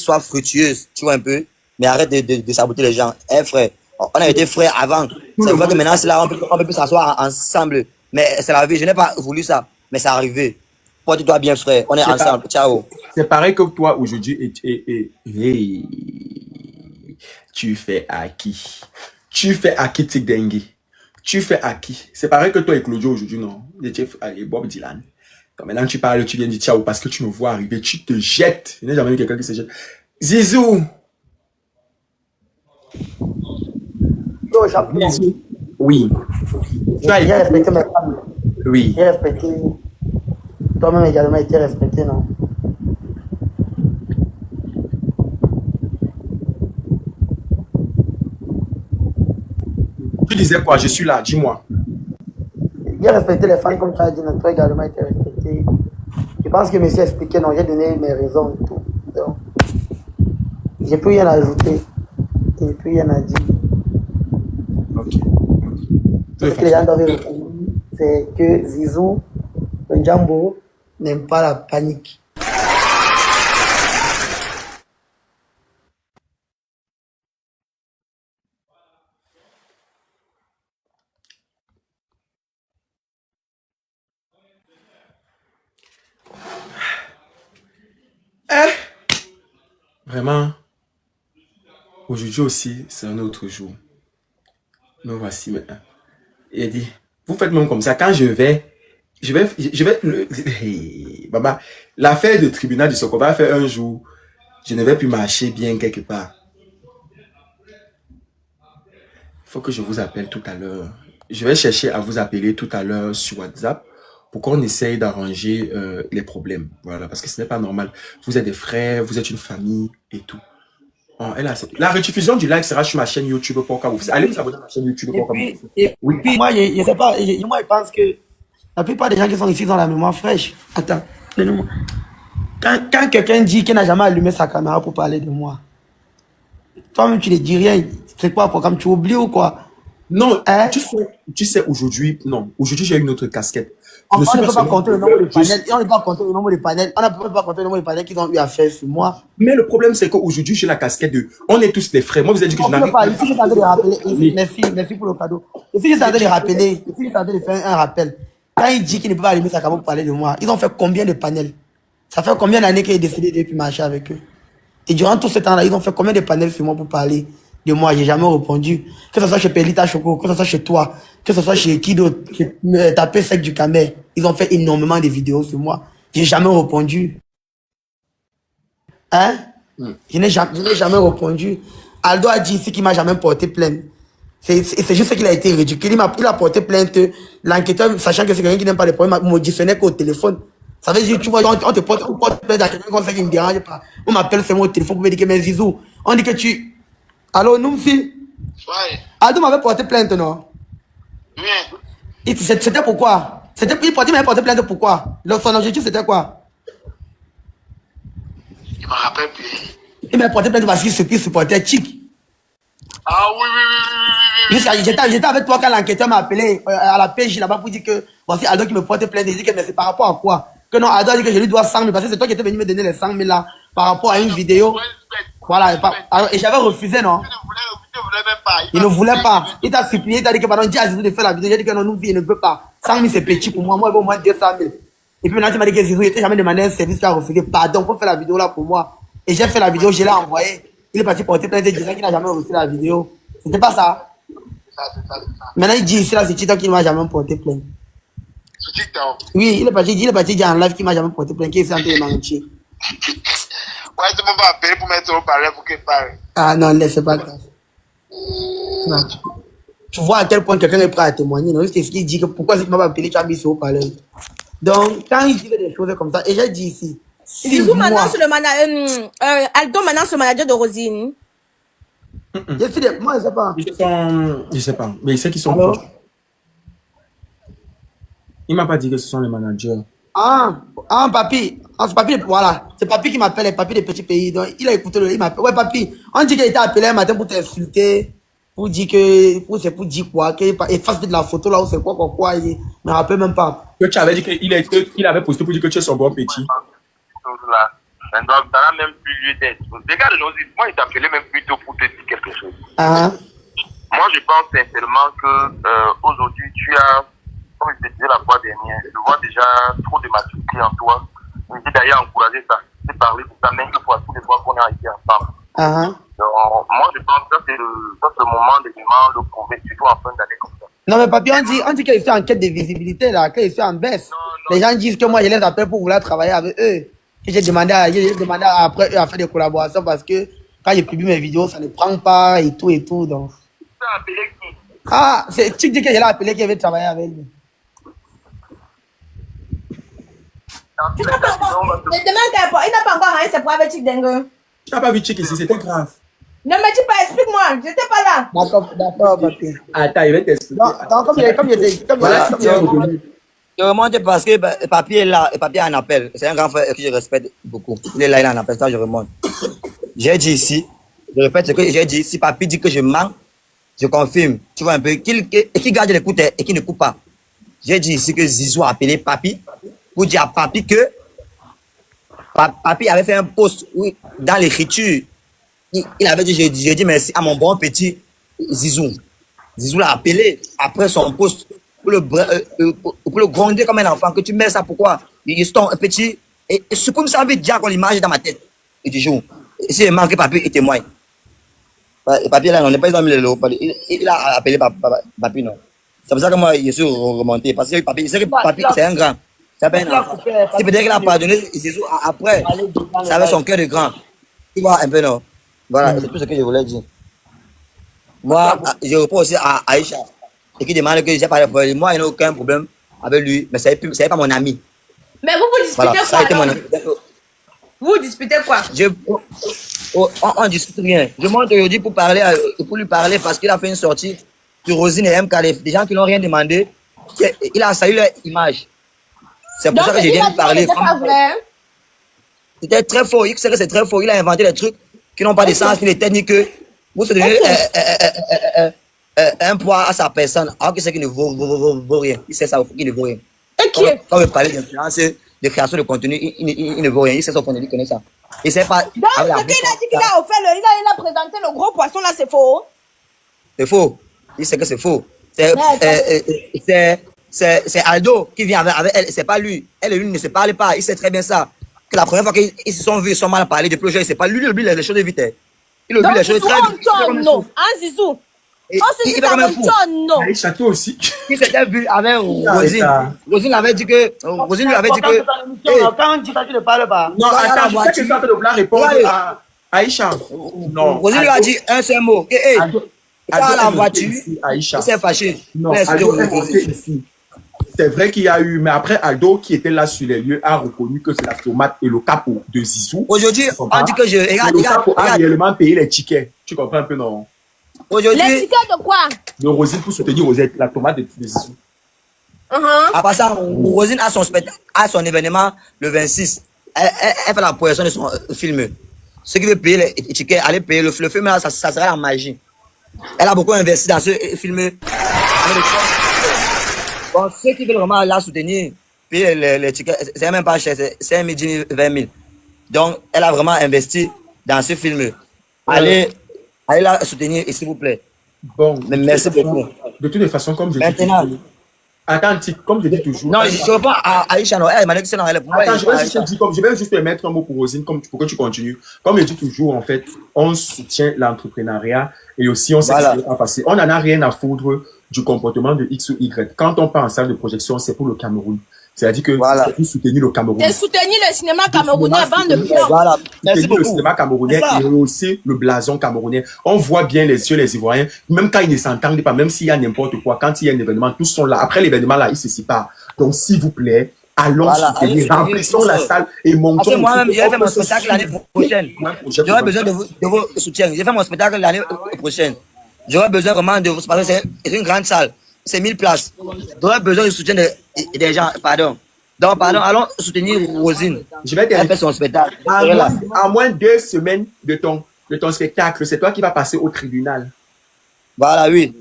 soit fructueuse, tu vois un peu. Mais arrête de saboter les gens. Eh frère, on a été frères avant. C'est vrai que maintenant, c'est là, on peut plus s'asseoir ensemble. Mais c'est la vie, je n'ai pas voulu ça. Mais c'est arrivé. Porte-toi bien, frère. On est ensemble. Ciao. C'est pareil que toi aujourd'hui. Hey, tu fais à qui? Tu fais à qui, Tic Dengue? Tu fais à qui? C'est pareil que toi et Claudio aujourd'hui, non? Et Bob Dylan. Quand maintenant tu parles, tu viens dire ciao parce que tu me vois arriver, tu te jettes. Je n'ai jamais vu quelqu'un qui se jette. Zizou! Zizou. Oui. J'ai respecté mes femmes. Oui. J'ai respecté. Toi-même également été respecté, non? Tu disais quoi? Je suis là, dis-moi. J'ai respecté les femmes comme tu as dit, non? Toi également été respecté. Je pense que monsieur a expliqué, non? J'ai donné mes raisons et tout. Donc, j'ai plus rien à ajouter. J'ai plus rien à dire. Ok. Ce que les gens doivent retenir, c'est que Zizou, le Djambo, n'aime pas la panique. Vraiment, aujourd'hui aussi, c'est un autre jour. Me voici maintenant. Il a dit, vous faites même comme ça. Quand je vais, hey, Baba, l'affaire de tribunal du Soko va faire un jour, je ne vais plus marcher bien quelque part. Il faut que je vous appelle tout à l'heure. Je vais chercher à vous appeler tout à l'heure sur WhatsApp pour qu'on essaye d'arranger les problèmes. Voilà, parce que ce n'est pas normal. Vous êtes des frères, vous êtes une famille et tout. Oh, la rediffusion du live sera sur ma chaîne YouTube pour vous. Allez vous abonner à ma chaîne YouTube pour Et puis, moi, je sais pas, moi, je pense que la plupart des gens qui sont ici ont la mémoire fraîche. Attends, donne-moi. Quand quelqu'un dit qu'il n'a jamais allumé sa caméra pour parler de moi, toi-même, tu ne dis rien. C'est quoi, comme tu oublies ou quoi? Non, Hein? tu sais aujourd'hui, non, aujourd'hui j'ai une autre casquette. On ne peut pas compter le nombre de panels. On ne peut pas compter le nombre de panels. On ne peut pas compter le nombre de panels qu'ils ont eu à faire sur moi. Mais le problème, c'est qu'aujourd'hui, j'ai la casquette de... On est tous des frères. Moi, vous avez dit que je n'arrive pas. Ici, je suis en train de rappeler. Merci pour le cadeau. Ici, je suis en train de rappeler. Ici, je suis en train de faire un rappel. Quand il dit qu'il ne peut pas allumer sa caméra pour parler de moi, ils ont fait combien de panels? Ça fait combien d'années qu'il est décidé de plus marcher avec eux? Et durant tout ce temps-là, ils ont fait combien de panels sur moi pour parler de moi? J'ai jamais répondu. Que ce soit chez Pelita Choco, que ce soit chez toi, que ce soit chez qui d'autre, Tapé Sec du Camer. Ils ont fait énormément de vidéos sur moi. J'ai jamais répondu. Hein? Je n'ai jamais répondu. Aldo a dit ici qu'il m'a jamais porté plainte. C'est juste qu'il a été ridicule. Il a porté plainte. L'enquêteur, sachant que c'est quelqu'un qui n'aime pas les problèmes, m'auditionnait qu'au téléphone. Ça veut dire, tu vois, on te porte plainte à quelqu'un comme ça qui ne me dérange pas. On m'appelle seulement au téléphone pour me dire que mes Zizou. On dit que tu... Allô, Noumfi? Ouais. Aldo m'avait porté plainte, non? Oui. C'était pourquoi? Il m'avait porté plainte pourquoi? Son objectif, c'était quoi? Il me rappelle plus. Il m'a porté plainte parce qu'il supportait Chic. Ah oui. J'étais avec toi quand l'enquêteur m'a appelé à la PJ là-bas pour dire que voici Aldo qui me porte plainte. Il dit que mais c'est par rapport à quoi? Que non, Aldo dit que je lui dois 100 000 parce que c'est toi qui étais venu me donner les 100 000 là par rapport à une vidéo. Voilà. Et j'avais refusé, non? Il ne voulait pas. Il t'a supplié, il t'a dit que pardon, dis à Zizou de faire la vidéo. J'ai dit que non, nous, il ne veut pas. 100 000 c'est petit pour moi. Moi, il veut au moins 200 000. Et puis maintenant, tu m'as dit que Zizou, il t'a jamais demandé un service, tu as refusé. Pardon, faut faire la vidéo là pour moi. Et j'ai fait la vidéo, je l'ai envoyée. Il est parti porter plainte disant qu'il n'a jamais reçu la vidéo. C'était pas ça? Maintenant, il dit ici là, c'est TikTok qu'il ne m'a jamais porté plainte. Sur TikTok? Oui, il est parti dire en live qu'il ne m'a jamais porté plainte, qu'il est en train de mentir. Ouais, tu m'as pas appelé pour mettre au palais pour qu'il parle. Ah non, laisse pas grave. Tu vois à quel point quelqu'un est prêt à témoigner. Non, c'est ce qu'il dit que pourquoi tu ne m'as pas appelé, tu as mis sur au palais. Donc, quand il dit des choses comme ça, et j'ai dit ici. Zizou maintenant c'est le manager, Aldo maintenant c'est le manager de Rosine. Moi je sais pas. Je sais pas, mais il sait qu'ils sont proches. Il m'a pas dit que ce sont les managers. Papi. C'est papi, voilà. C'est papi qui m'appelle, les papi des petits pays. Donc, il a écouté il m'appelle. Ouais, papi. On dit qu'il était appelé un matin pour t'insulter. Pour dire que, c'est pour dire quoi, qu'il efface de la photo là où c'est quoi. Il ne me rappelle même pas. Que tu avais dit qu'il avait posté pour dire que tu es son bon petit. Donc, ça n'a même plus lieu d'être. Les gars de Rosine, moi, ils t'appelaient même plutôt pour te dire quelque chose. Moi, je pense sincèrement que aujourd'hui, tu as, comme je te disais la fois dernière, je vois déjà trop de maturité en toi. Je me dis d'ailleurs encourager ça. Je parler de ça, même fois tous les fois qu'on a été ensemble. Donc, moi, je pense que c'est le moment de vraiment le prouver, surtout en fin d'année comme ça. Non, mais papi, on dit que je suis en quête de visibilité, là, que je suis en baisse. Non, Les gens disent que moi, je les appelle pour vouloir travailler avec eux. Que j'ai demandé après eux à faire des collaborations parce que quand je publie mes vidéos, ça ne prend pas et tout, donc. Tu as appelé qui? Ah, c'est tu dis que je l'ai appelé qu'il veut travailler avec lui. Tu n'as pas encore. Mais demain, il n'a pas encore rien, c'est pour avec Chick Dengue. Tu n'as pas vu Chick ici, c'était grave. Ne me dis pas, explique-moi, je n'étais pas là. D'accord, papi. Attends, il va t'expliquer. Non, comme Voilà, si tu es revenu. Je remonte parce que papi est là, et papi a un appel. C'est un grand frère que je respecte beaucoup. Il est là, il a un appel, ça je remonte. J'ai dit ici, je répète ce que j'ai dit, si papi dit que je mens, je confirme. Tu vois un peu, qu'il garde l'écoute et qu'il ne coupe pas. J'ai dit ici que Zizou a appelé papi pour dire à papi que papi avait fait un post dans l'écriture. Il avait dit, j'ai dit merci à mon bon petit Zizou. Zizou l'a appelé après son post pour le gronder comme un enfant. Que tu mets ça, pourquoi? Il est un petit. Et ce comme ça veut dire qu'on l'image dans ma tête. Et du jour. Et si il manque, papi, il témoigne. Papi, là, on n'est pas dans le lot. Il a appelé papi, non. C'est pour ça que moi, je suis remonté. Parce que papi, c'est un grand. C'est pas un enfant. C'est peut-être qu'il a pardonné Zizou après. Ça avait son cœur de grand. Tu vois un peu, non? Voilà, c'est tout ce que je voulais dire. Moi, je réponds aussi à Aïcha, et qui demande que j'ai parlé pour lui. Moi, il n'y a aucun problème avec lui, mais ce n'est pas mon ami. Mais vous disputez Voilà, ça a été quoi mon alors? ami. Vous disputez quoi? On ne discute rien. Je monte aujourd'hui pour lui parler parce qu'il a fait une sortie sur Rosine et MKLF. Des gens qui n'ont rien demandé, il a salué leur image. C'est pour ça que je viens de parler. C'est pas vrai. C'était très faux. Il sait que c'est très faux. Il a inventé des trucs qui n'ont pas de sens, ni les techniques que vous se donnez un poids à sa personne, alors que c'est qu'il ne vaut rien. Il sait ça, il ne vaut rien. Ok. Quand vous parlez d'influence, de création de contenu, il ne vaut rien. Il sait son contenu, il connaît ça. Il sait pas. Donc, ce qu'il a dit qu'il a offert, il a présenté le gros poisson là, c'est faux. C'est faux. Il sait que c'est faux. C'est Aldo qui vient avec elle. C'est pas lui. Elle et lui ne se parlent pas. Il sait très bien ça. Que la première fois qu'ils se sont vus, ils sont mal parlé depuis le jeu. C'est pas lui, les choses vite. Il oublie les choses très vite. Non, hein, Zizou. Il est comme un fou. Non. Et Château aussi. Il s'était vu avec Rosine. Rosine avait dit que. Rosine lui avait dit que. Quand on dit ça, tu ne parles pas. Non, attends, je sais que tu es en train de vouloir répondre à Aïcha. Non. Rosine lui a dit un seul mot. Dans la voiture, Aïcha. il s'est fâché. Non, Aldo est monté ici. C'est vrai qu'il y a eu, mais après Aldo qui était là sur les lieux a reconnu que c'est la tomate et le capot de Zizou. Aujourd'hui, on dit que je. Le capot a réellement payé les tickets. Tu comprends un peu, non? Aujourd'hui. Les tickets de quoi? De Rosine pour soutenir Rosette, la tomate de Zizou. Après ça, Rosine a son événement le 26. Elle fait la projection de son film. Ceux qui veulent payer les tickets, allez payer le film là, ça sera la magie. Elle a beaucoup investi dans ce film. Bon, ceux qui veulent vraiment la soutenir, payer les tickets, c'est même pas cher, c'est 1 000, 20 000. Donc, elle a vraiment investi dans ce film. Allez la soutenir, s'il vous plaît. Bon, mais merci beaucoup. De toutes les façons, comme je dis maintenant. Toujours, attends, comme je dis toujours. Non, je réponds à Aïcha, non, elle m'a dit que c'est dans elle. Attends, je vais juste te mettre un mot pour Rosine, pour que tu continues. Comme je dis toujours, en fait, on soutient l'entrepreneuriat et aussi on sait que ça va passer. On n'en a rien à foutre du comportement de X ou Y. Quand on part en salle de projection, c'est pour le Cameroun. C'est-à-dire que c'est pour soutenir le Cameroun. C'est soutenir le cinéma camerounais avant de faire. Voilà. Soutenir le cinéma camerounais et aussi le blason camerounais. On voit bien les yeux, les Ivoiriens, même quand ils ne s'entendent pas, même s'il y a n'importe quoi, quand il y a un événement, tous sont là. Après l'événement, là, ils se séparent. Donc, s'il vous plaît, allons soutenir, remplissons la salle et montons. Moi-même, j'ai fait mon spectacle l'année prochaine. J'aurais besoin de vos soutiens. J'ai fait mon spectacle l'année prochaine. J'aurais besoin vraiment de vous, parce que c'est une grande salle. C'est 1000 places. J'aurais besoin du soutien des gens. Pardon. Donc, pardon, allons soutenir Rosine. Je vais Elle fait son spectacle. À moins 2 semaines de ton spectacle, c'est toi qui vas passer au tribunal. Voilà, oui.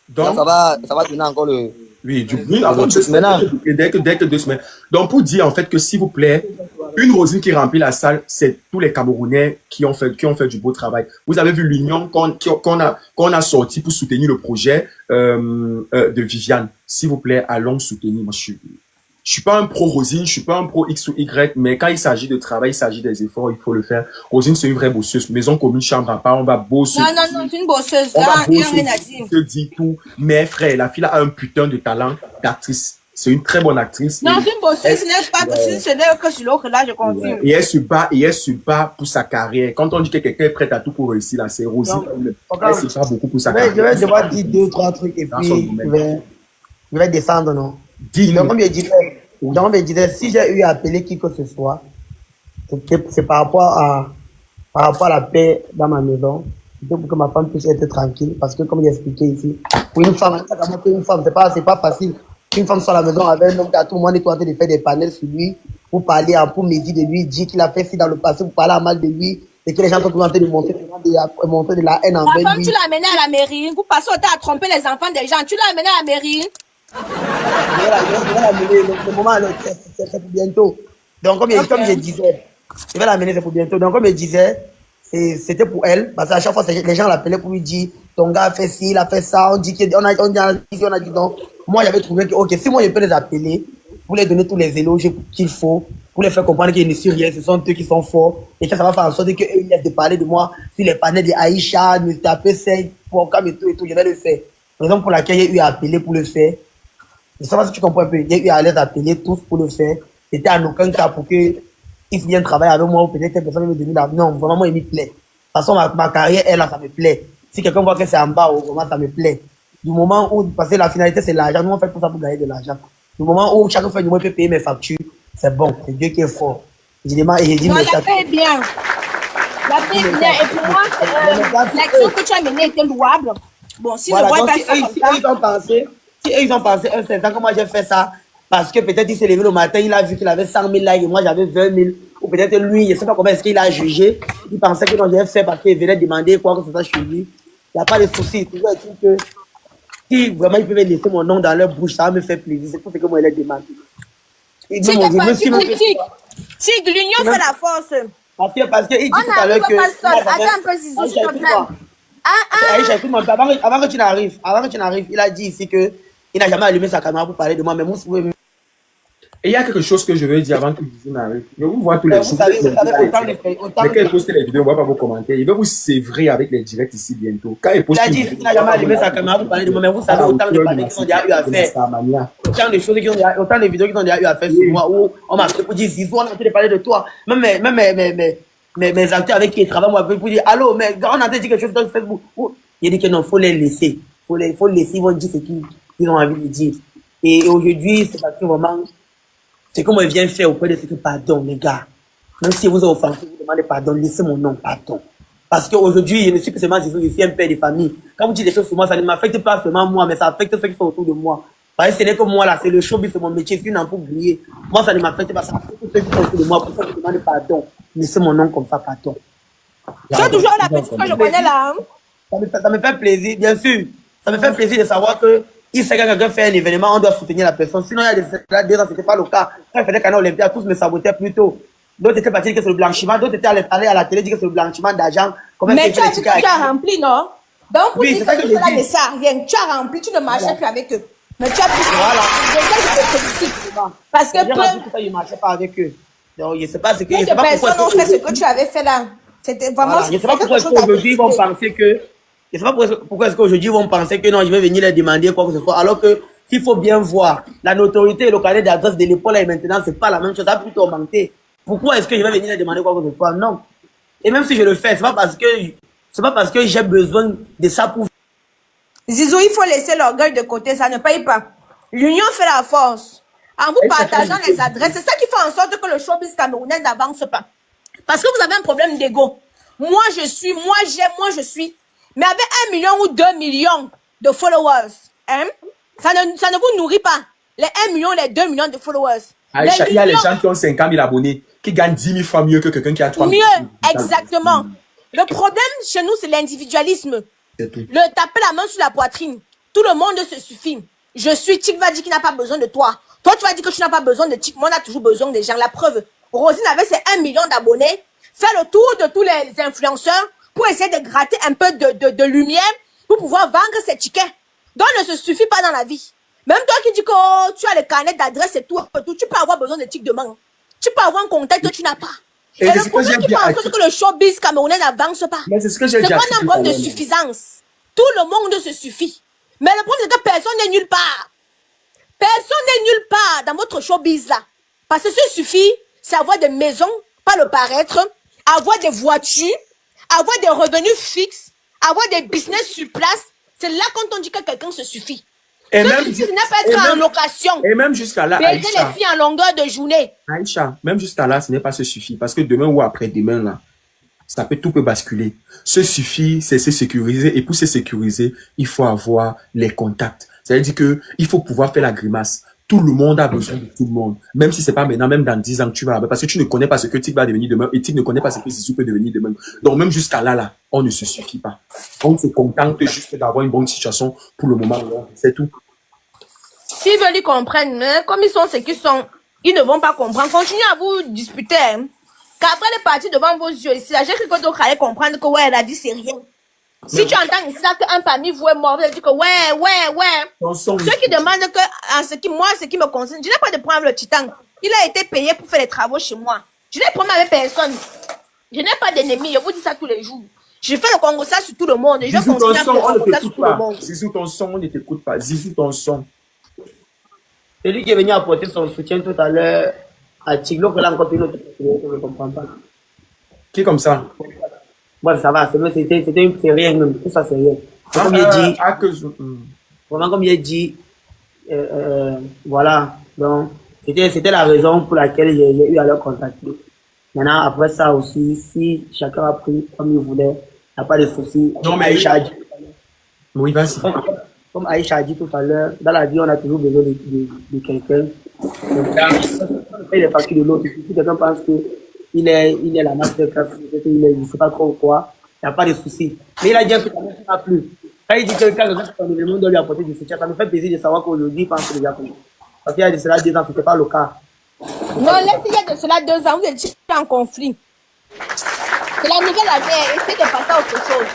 Donc, ça va donner encore Oui, avant 2 semaines. Dès que 2 semaines. Donc, pour dire en fait que, s'il vous plaît, une Rosine qui remplit la salle, c'est tous les Camerounais qui ont fait du beau travail. Vous avez vu l'union qu'on a sorti pour soutenir le projet de Viviane. S'il vous plaît, allons soutenir. Moi, je suis pas un pro Rosine, je suis pas un pro X ou Y, mais quand il s'agit de travail, il s'agit des efforts, il faut le faire. Rosine, c'est une vraie bosseuse. Maison commune, chambre à part, on va bosser. Non, c'est une bosseuse. On va bosser, rien à dire. se dit tout. Mais frère, la fille a un putain de talent d'actrice. C'est une très bonne actrice. Non, c'est une bosseuse, ce n'est pas que sur l'autre, là, je confirme. Et elle se bat pour sa carrière. Quand on dit que quelqu'un est prêt à tout pour réussir, là, c'est Rosine. Elle se bat beaucoup pour sa carrière. Je vais devoir dire 2, 3 trucs et puis je vais descendre, non? Donc, comme je disais, si j'ai eu à appeler qui que ce soit, c'est par rapport à la paix dans ma maison. C'est pour que ma femme puisse être tranquille. Parce que, comme j'ai expliqué ici, pour une femme, c'est pas facile. Une femme sur la maison avec un homme qui a tout le monde est en train de faire des panels sur lui, pour parler, pour médire de lui, dire qu'il a fait ci dans le passé, pour parler à mal de lui, et que les gens sont toujours en train de monter de la haine envers lui. La femme, tu l'as amenée à la mairie. Vous passez au temps à tromper les enfants des gens. Tu l'as amenée à la mairie. Je vais l'amener, le moment, c'est pour bientôt. Donc, comme je disais, je vais l'amener, c'est pour bientôt. Donc, comme je disais, c'était pour elle, parce qu'à chaque fois, les gens l'appelaient pour lui dire, ton gars a fait ci, il a fait ça, on dit on a dit non. Moi, j'avais trouvé que, ok, si moi, je peux les appeler, pour les donner tous les éloges qu'il faut, pour les faire comprendre qu'ils ne sont rien, ce sont eux qui sont forts, et que ça va faire en sorte qu'eux, ils viennent de parler de moi sur les panels de Aïcha, de taper 5, pour et tout, je vais le faire. Raison pour laquelle j'ai eu à appeler pour le faire. Je ne sais pas si tu comprends un peu. J'ai eu à les appeler tous pour le faire. C'était en aucun cas pour qu'ils viennent travailler avec moi ou peut-être que personne ne me donne la. Non, vraiment, moi, il me plaît. De toute façon, ma carrière, elle, là, ça me plaît. Si quelqu'un voit que c'est en bas, vraiment, ça me plaît. Du moment où, parce que la finalité, c'est l'argent. Nous, on fait tout ça pour gagner de l'argent. Du moment où chacun fait du moins peut payer mes factures, c'est bon. C'est Dieu qui est fort. Je demande et je dis, non, la paix est bien. La paix est bien. Et pour moi, l'action que tu as menée était louable. Bon, si voilà, le roi si ils ont pensé un certain comment j'ai fait ça, parce que peut-être il s'est levé le matin, il a vu qu'il avait 100 000 likes et moi j'avais 20 000, ou peut-être lui, je ne sais pas comment est-ce qu'il a jugé, il pensait que non, j'ai fait parce qu'il venait demander quoi que ce soit chez lui. Il n'y a pas de souci. Toujours est-il que si vraiment ils peuvent laisser mon nom dans leur bouche, ça va me faire plaisir. C'est pour ça que moi, il est demandé. C'est que parti politique. Si l'union fait la force. Parce qu'il dit tout à l'heure que. Attends un peu, Zizou, s'il te plaît. Aïcha, écoute-moi, avant que tu n'arrives, il a dit ici que il n'a jamais allumé sa caméra pour parler de moi, mais moi, et il y a quelque chose que je veux dire avant que vous n'arrive. Je vous vois tous les jours. Mais quand il poste les vidéos, on ne voit pas vos commentaires. Il va vous sévrer avec les directs ici bientôt. Quand il poste. Il a dit qu'il n'a jamais allumé sa caméra pour parler de moi, mais vous savez autant de panels qu'ils ont déjà eu à faire. Autant de choses autant de vidéos qu'ils ont déjà eu à faire sur moi, où on m'a fait pour dire Zizou, on a envie de parler de toi. Même mes acteurs avec qui ils travaillent, moi, pour dire allô, mais on a envie de dire quelque chose sur Facebook. Il dit que non, il faut les laisser. Il faut laisser, ils vont dire ce qu'ils ont envie de dire. Et aujourd'hui, c'est parce que vraiment. C'est comme on vient faire auprès de ce que pardon, les gars. Même si vous avez offensé, vous demandez pardon, laissez mon nom, pardon. Parce qu'aujourd'hui, je ne suis plus seulement je suis un père de famille. Quand vous dites des choses sur moi, ça ne m'affecte pas seulement moi, mais ça affecte ceux qui sont autour de moi. Parce que ce n'est que moi là, c'est le showbiz, c'est mon métier, c'est une ampoule briller. Moi, ça ne m'affecte pas, ça affecte ceux qui sont autour de moi. Pour ça, je demande pardon. Laissez mon nom comme ça, pardon. Tu as toujours la petite que je connais là. Ça me fait plaisir, bien sûr. Ça me fait plaisir de savoir que il sait que quelqu'un fait un événement, on doit soutenir la personne. Sinon, il y a des ans, ce n'était pas le cas. Quand il faisait Canal Olympia, tous me sabotaient plutôt. D'autres étaient partis dire que c'est le blanchiment, d'autres étaient allés à la télé dire que c'est le blanchiment d'argent. Mais tu as rempli, non? Donc, pour dire que tu fais là de ça, rien. Tu as rempli, tu ne marchais plus avec eux. Mais tu as pu. Voilà. Je te félicite. Parce que je ne marchais pas avec eux. Donc, je ne sais pas ce que. Toutes les personnes ont fait ce que tu avais fait là. C'était vraiment. Je ne sais pas pourquoi aujourd'hui ils vont penser que. Je ne sais pas pourquoi est-ce qu'aujourd'hui ils vont penser que non, je vais venir les demander quoi que ce soit. Alors que s'il faut bien voir, la notoriété et le carnet d'adresse de l'épaule et maintenant, c'est pas la même chose. Ça a plutôt augmenté. Pourquoi est-ce que je vais venir les demander quoi que ce soit? Non. Et même si je le fais, c'est pas parce que j'ai besoin de ça pour. Zizou, il faut laisser l'orgueil de côté, ça ne paye pas. L'union fait la force. En vous partageant les adresses, c'est ça qui fait en sorte que le showbiz camerounais n'avance pas. Parce que vous avez un problème d'ego. Moi je suis. Mais avec 1 million ou 2 millions de followers, hein, ça ne vous nourrit pas. Les 1 million, les 2 millions de followers. Aïcha, il y a les gens qui ont 50 000 abonnés, qui gagnent 10 000 fois mieux que quelqu'un qui a 3 000. Mieux, exactement. Le problème chez nous, c'est l'individualisme. Le taper la main sur la poitrine. Tout le monde se suffit. Tic va dire qu'il n'a pas besoin de toi. Toi, tu vas dire que tu n'as pas besoin de Tic. Moi, on a toujours besoin des gens. La preuve, Rosine avait ses 1 million d'abonnés, fait le tour de tous les influenceurs pour essayer de gratter un peu de lumière pour pouvoir vendre ses tickets. Donc, ne se suffit pas dans la vie. Même toi qui dis que oh, tu as le carnet d'adresse et tout, tu peux avoir besoin de Tic demain. Tu peux avoir un contact que tu n'as pas. Et le problème qui fait en sorte que le showbiz camerounais n'avance pas. Mais c'est ce que j'ai dit. C'est pas un problème de suffisance. Tout le monde se suffit. Mais le problème, c'est que personne n'est nulle part. Personne n'est nulle part dans votre showbiz là. Parce que ce suffit, c'est avoir des maisons, pas le paraître, avoir des voitures, avoir des revenus fixes, avoir des business sur place. C'est là quand on dit que quelqu'un se suffit. Et ce même, suffit, ce n'est pas être en location. Et même jusqu'à là, baiser les filles en longueur de journée. Aïcha, même jusqu'à là, ce n'est pas ce suffit. Parce que demain ou après-demain, là, tout peut basculer. Ce suffit, c'est se sécuriser. Et pour se sécuriser, il faut avoir les contacts. C'est-à-dire que il faut pouvoir faire la grimace. Tout le monde a besoin de tout le monde. Même si c'est pas maintenant, même dans 10 ans, tu vas, parce que tu ne connais pas ce que Tic va devenir demain, et Tic ne connaît pas ce que Zizou peut devenir demain. Donc, même jusqu'à là, on ne se suffit pas. On se contente juste d'avoir une bonne situation pour le moment. C'est tout. S'ils veulent y comprendre, mais comme ils sont ce qu'ils sont, ils ne vont pas comprendre. Continuez à vous disputer. Hein. Qu'après les parties devant vos yeux ici, j'ai cru que d'autres allaient comprendre que ouais, elle a dit c'est rien. Si tu entends ici qu'un parmi vous est mort, vous allez dire que ouais. Ceux qui demandent que, ce qui me concerne, je n'ai pas de problème avec le titan. Il a été payé pour faire les travaux chez moi. Je n'ai pas de problème avec personne. Je n'ai pas d'ennemis, je vous dis ça tous les jours. Je fais le Congo ça sur tout le monde. Et je continue à faire le Congo ça sur tout le monde. Zizou, ton son, on ne t'écoute pas. Zizou, ton son. C'est lui qui est venu apporter son soutien tout à l'heure à Tiglo, que là encore une autre, je ne comprends pas. Qui est comme ça? Bon, ça va, c'est rien même, tout ça c'est rien. Comme il dit, vraiment comme il dit, voilà, donc c'était la raison pour laquelle j'ai eu à le contacter. Maintenant, après ça aussi, si chacun a pris comme il voulait, il n'y a pas de souci. Non, mais Aïcha a dit. Oui, vas-y. Comme Aïcha a dit tout à l'heure, dans la vie, on a toujours besoin de quelqu'un. On paye les factures de l'autre. Si quelqu'un pense qu'il est la masterclass, il ne sait pas trop quoi, il n'y a pas de souci. Mais il a dit que ça ne va plus. Quand il dit que quelqu'un son événement doit lui apporter du soutien, ça me fait plaisir de savoir qu'aujourd'hui, il pense déjà comme ça. Parce qu'il y a de cela 2 ans, ce n'était pas le cas. Non, laissez, il y a de cela 2 ans, vous êtes en conflit. C'est la nouvelle année, essayez de passer à autre chose.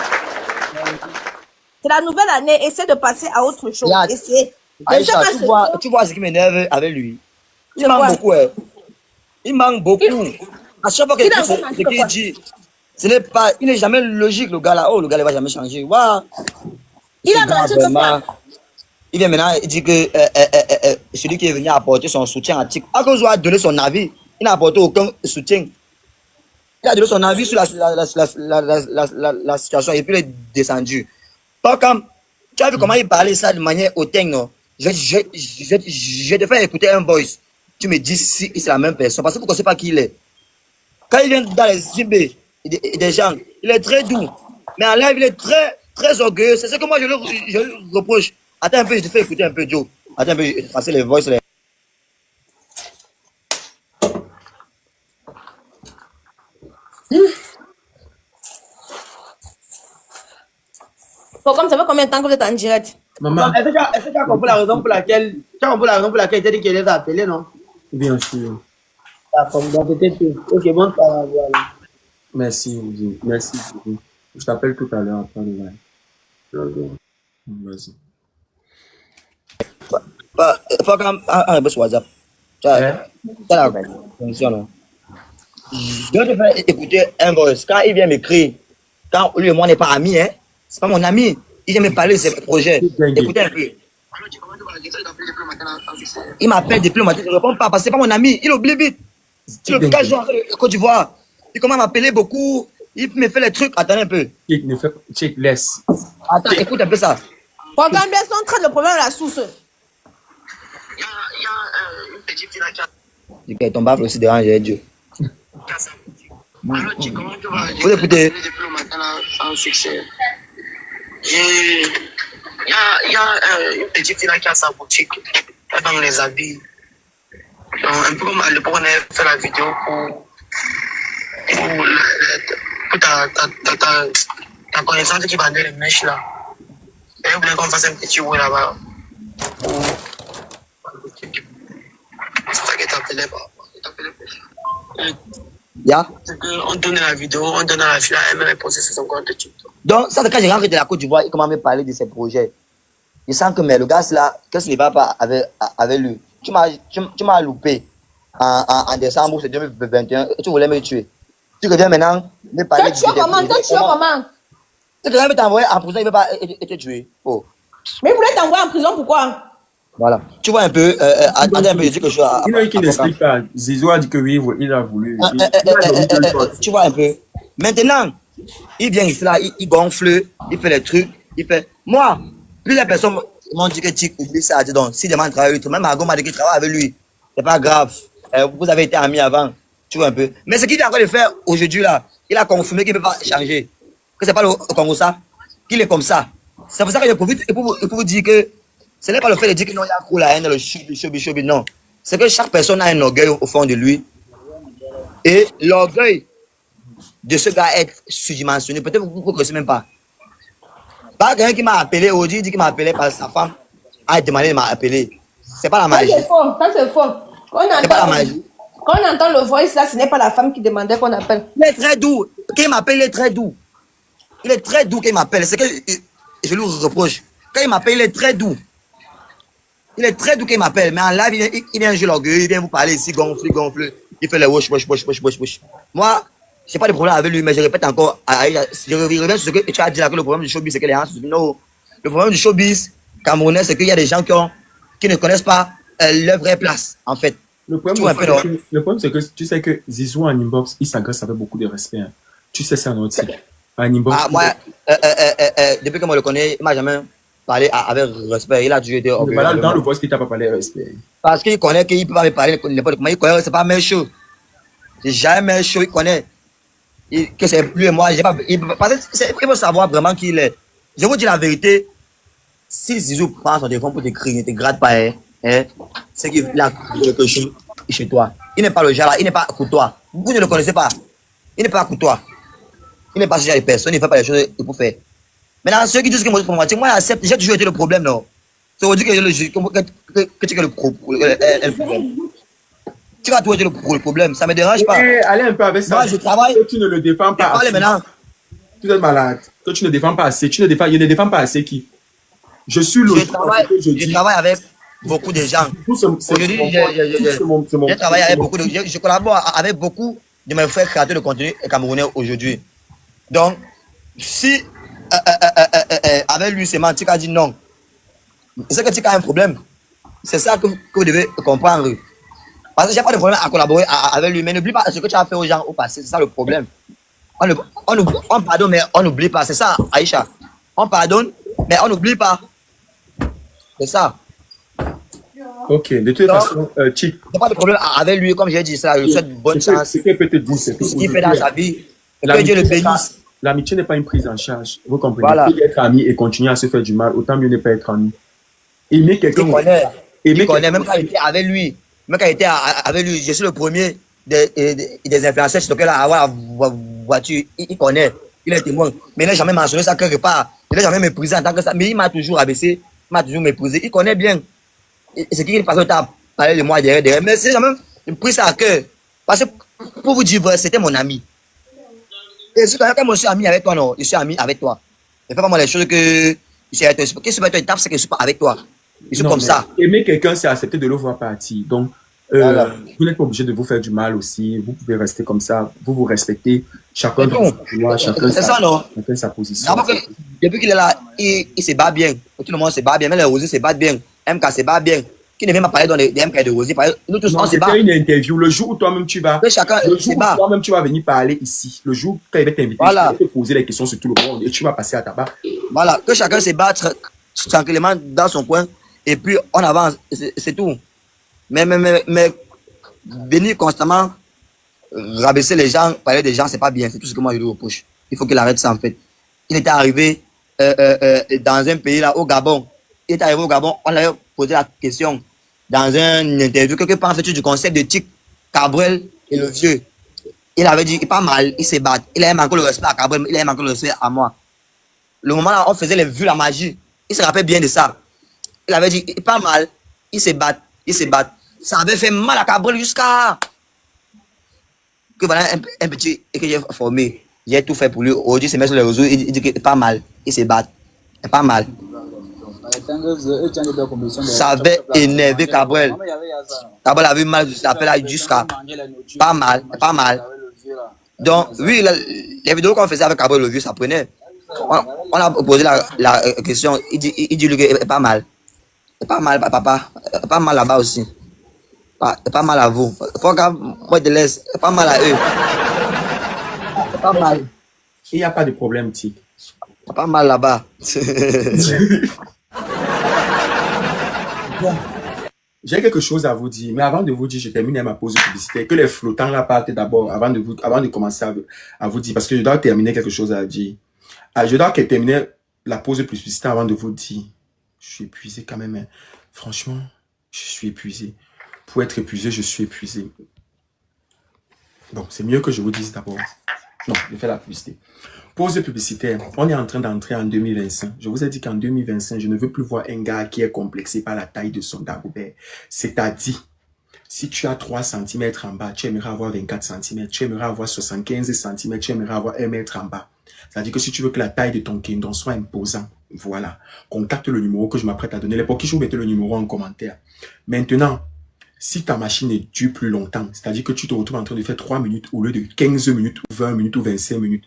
C'est la nouvelle année, essayez de passer à autre chose. Essayez. Aïcha, tu vois ce qui m'énerve avec lui. Il manque beaucoup. Hein. Il manque beaucoup. À chaque fois qu'il dit, il n'est jamais logique, le gars là. Oh, le gars ne va jamais changer. Wow. Il a mangé comme ça. Il vient maintenant, il dit que celui qui est venu apporter son soutien à Tic, à cause de donner son avis, il n'a apporté aucun soutien. Il a donné son avis sur la situation et puis il est descendu. Pas comme, tu as vu comment il parlait ça de manière hautaine, non? Je te fais écouter un voice. Tu me dis si c'est la même personne, parce que vous ne connaissez pas qui il est. Quand il vient dans les Zimbé, des gens, il est très doux. Mais en live, il est très, très orgueilleux. C'est ce que moi je lui reproche. Attends un peu, je te fais écouter un peu, Joe. Attends un peu, je vais passer les voices. Comme ça fait combien de temps que vous êtes en direct? Maman. Est-ce que tu as compris la raison pour laquelle tu as dit qu'elle les a appelés, non? Bien sûr. D'accord, donc peut-être. Ok, bon, voilà. Merci, Oudi. Merci. Je t'appelle tout à l'heure après le live. Vas-y. Pas comme un sur WhatsApp. Tu as la fonction. Je dois te faire écouter un voice. Quand il vient m'écrire, quand lui et moi on n'est pas amis, hein, c'est pas mon ami. Il vient me parler de ses projets. Écoutez un peu. Il m'appelle depuis le matin, je ne réponds pas parce que c'est pas mon ami. Il oublie vite. C'est le gars genre Côte d'Ivoire. Il commence à m'appeler beaucoup. Il me fait les trucs. Attendez un peu. Check, laisse. Attends, écoute un peu ça. Regarde bien, on traite le problème à la source. Il y a une petite fille qui a... Du coup, ton bafle aussi dérange Dieu. Alors, tu comment tu vas... Vous écoutez. Depuis le matin, là, sans succès. Il y a une petite fille là qui a sa boutique. Elle vend les habits. Donc, un peu comme à l'époque, on a fait la vidéo pour ta connaissance qui vendait les mèches là. Et elle voulait qu'on fasse un petit oui là-bas. Yeah. On donne la vidéo, on donne la fille, elle m'a posé sur son compte TikTok. Donc, ça, quand j'ai rentré de la Côte d'Ivoire, il commence à me parler de ses projets. Je sens que mais le gars là, qu'est-ce qu'il ne va pas avec lui? Tu m'as loupé en décembre 2021 et tu voulais me tuer. Tu reviens maintenant me parler Tu tues comment? Tu devrais t'envoyer en prison, il ne veut pas te tuer. Oh. Mais il voulait t'envoyer en prison, pourquoi? Voilà. Tu vois un peu, attendez un peu, je dis que je suis à. Il a dit qu'il n'explique pas. Zizou a dit que oui, il a voulu. Tu vois un peu. Maintenant, il vient ici là, il gonfle, il fait les trucs, il fait. Moi, plus les personnes m'ont dit que tu oublies ça, donc si demande travaille avec lui, même Margot m'a dit qu'il travaille avec lui, c'est pas grave. Vous avez été amis avant, tu vois un peu. Mais ce qu'il est en train de faire aujourd'hui là, il a confirmé qu'il ne peut pas changer. Que c'est pas le Congo ça, qu'il est comme ça. C'est pour ça que je profite et pour vous dire que ce n'est pas le fait de dire que non, il y a un coup la haine, le showbiz, non. C'est que chaque personne a un orgueil au fond de lui. Et l'orgueil de ce gars est surdimensionné. Peut-être vous ne connaissez même pas. Pas quelqu'un qui m'a appelé aujourd'hui, dit qu'il m'a appelé parce que sa femme a demandé de m'appeler. C'est pas la magie. Ça c'est faux, ça c'est faux. C'est pas la magie. Quand on entend le voice là, ce n'est pas la femme qui demandait qu'on appelle. Il est très doux. Quand il m'appelle, il est très doux. Il est très doux quand il m'appelle. C'est que je lui reproche. Quand il m'appelle, il est très doux. Il est très doux quand il m'appelle. Mais en live, il vient jouer l'orgueil. Il vient vous parler ici, gonfle. Il fait les wash. Moi, je n'ai pas de problème avec lui, mais je répète encore. Je reviens sur ce que tu as dit là, que le problème du showbiz, c'est que les gens se disent non. Le problème du showbiz camerounais, c'est qu'il y a des gens qui ne connaissent pas leur vraie place, en fait. Le problème, c'est que tu sais que Zizou en inbox, il s'agresse avec beaucoup de respect. Hein. Tu sais ça, notre site. En inbox. Moi, depuis que moi le connais, il m'a jamais parlé avec respect. Il a toujours été orgueilleux. Voilà, dans le voice, il t'a pas parlé avec respect. Parce qu'il connaît qu'il ne peut pas me parler n'importe comment. Il connaît, c'est pas mes shows. C'est jamais mes shows, il connaît. Que c'est plus et moi. Il faut savoir vraiment qui il est. Je vous dis la vérité. Si Zizou prend son téléphone pour t'écrire, ne te gratte pas, c'est qu'il a quelque chose chez toi. Il n'est pas le genre là, il n'est pas courtois. Vous ne le connaissez pas. Il n'est pas courtois. Il n'est pas ce genre de personne, il ne fait pas les choses qu'il faut faire. Maintenant, ceux qui disent que moi, moi j'accepte, j'ai toujours été le problème, non. C'est aujourd'hui que tu es le problème. Tu vas toujours être le problème, ça ne me dérange pas. Allez un peu avec ça. Moi, je travaille. Que tu ne le défends pas assez. Maintenant. Tu es malade. Que tu ne défends pas assez. Je ne défends pas assez qui? Je suis logique. Je travaille avec beaucoup de gens. Je travaille avec beaucoup de gens. Je collabore avec beaucoup de mes frères créateurs de contenu camerounais aujourd'hui. Donc, si avec lui, c'est man, tu as dit non. C'est que tu as un problème. C'est ça que vous devez comprendre. Parce que j'ai pas de problème à collaborer avec lui. Mais n'oublie pas ce que tu as fait aux gens au passé. C'est ça le problème. On pardonne, mais on n'oublie pas. C'est ça, Aïcha. On pardonne, mais on n'oublie pas. C'est ça. Ok, de toute façon, Chic. Il n'y a pas de problème avec lui, comme j'ai dit ça. Je lui souhaite bonne chance. Ce qu'il peut te dire, c'est ce qu'il fait dans sa vie. Que Dieu le bénisse. L'amitié n'est pas une prise en charge. Vous comprenez? Voilà. Il être ami et continuer à se faire du mal, autant mieux ne pas être ami. Aimer quelqu'un. Il connaît, même quand il était avec lui. Même quand il était avec lui, je suis le premier des influenceurs sur lequel à avoir la voiture. Il connaît. Il est témoin. Mais il n'a jamais mentionné ça quelque part. Il n'a jamais méprisé en tant que ça. Mais il m'a toujours abaissé. Il m'a toujours méprisé. Il connaît bien. C'est qui parce que tu as parlé de moi derrière. Mais c'est jamais pris ça à cœur. Parce que pour vous dire vrai, c'était mon ami. Et si quand moi je suis ami avec toi, non, je suis ami avec toi. Ne fais pas moi les choses que je suis avec toi. Qu'est-ce que tu étape, c'est que je suis pas avec toi. Je suis comme ça. Aimer quelqu'un, c'est accepter de le voir partir. Donc, voilà. Vous n'êtes pas obligé de vous faire du mal aussi. Vous pouvez rester comme ça. Vous vous respectez. Chacun chacun sa position. Depuis qu'il est là, il se bat bien. Tout le monde se bat bien. Même les Rosiers se battent bien. MK se bat bien. Qui ne vient pas parler dans les MK de Rosiers. Nous tous, on se bat. C'est une interview. Le jour où toi-même tu vas. Le jour où toi-même tu vas venir parler ici. Le jour quand il va t'inviter, voilà. Tu vas te poser les questions sur tout le monde et tu vas passer à ta barre. Voilà. Que chacun se bat tranquillement dans son coin. Et puis on avance. C'est tout. Mais venir constamment rabaisser les gens, parler des gens, c'est pas bien. C'est tout ce que moi je lui reproche. Il faut qu'il arrête ça en fait. Il était arrivé dans un pays là, au Gabon. Il est arrivé au Gabon, on lui a posé la question dans une interview. Que penses-tu du concept de Tic, Cabrel et le vieux? Il avait dit, il pas mal, il se bat. Il aime encore le respect à Cabrel, il aime encore le respect à moi. Le moment là, on faisait les vues, la magie. Il se rappelle bien de ça. Il avait dit, il pas mal, il se bat, il se bat. Ça avait fait mal à Cabrel jusqu'à... que voilà un petit que j'ai formé, j'ai tout fait pour lui. Aujourd'hui, c'est mettre sur les réseaux, il dit que pas mal, il se bat. Pas mal. Ça avait énervé Cabrel. Cabrel avait mal, ça fait là jusqu'à pas mal, pas mal. Donc, oui, les vidéos qu'on faisait avec Cabrel le vieux, ça prenait. On a posé la question, il dit lui que pas mal. Pas mal, papa. Pas mal là-bas aussi. Pas mal à vous. Pourquoi moi je te laisse? Pas mal à eux. Pas mal. Il n'y a pas de problème, Tic. Pas mal là-bas. J'ai quelque chose à vous dire, mais avant de vous dire, je termine ma pause publicitaire. Que les flottants là partent d'abord, avant de commencer à vous dire, parce que je dois terminer quelque chose à dire. Je dois terminer la pause publicitaire avant de vous dire. Je suis épuisé quand même, hein. Franchement, je suis épuisé. Pour être épuisé, je suis épuisé. Bon, c'est mieux que je vous dise d'abord. Non, je fais la publicité. Pause publicitaire. On est en train d'entrer en 2025. Je vous ai dit qu'en 2025, je ne veux plus voir un gars qui est complexé par la taille de son dagobert. C'est-à-dire, si tu as 3 cm en bas, tu aimerais avoir 24 cm, tu aimerais avoir 75 cm, tu aimerais avoir 1 mètre en bas. C'est-à-dire que si tu veux que la taille de ton kingdom soit imposant, voilà, contacte le numéro que je m'apprête à donner. Les pour je vous mettez le numéro en commentaire. Maintenant, si ta machine est dure plus longtemps, c'est-à-dire que tu te retrouves en train de faire 3 minutes au lieu de 15 minutes, 20 minutes ou 25 minutes,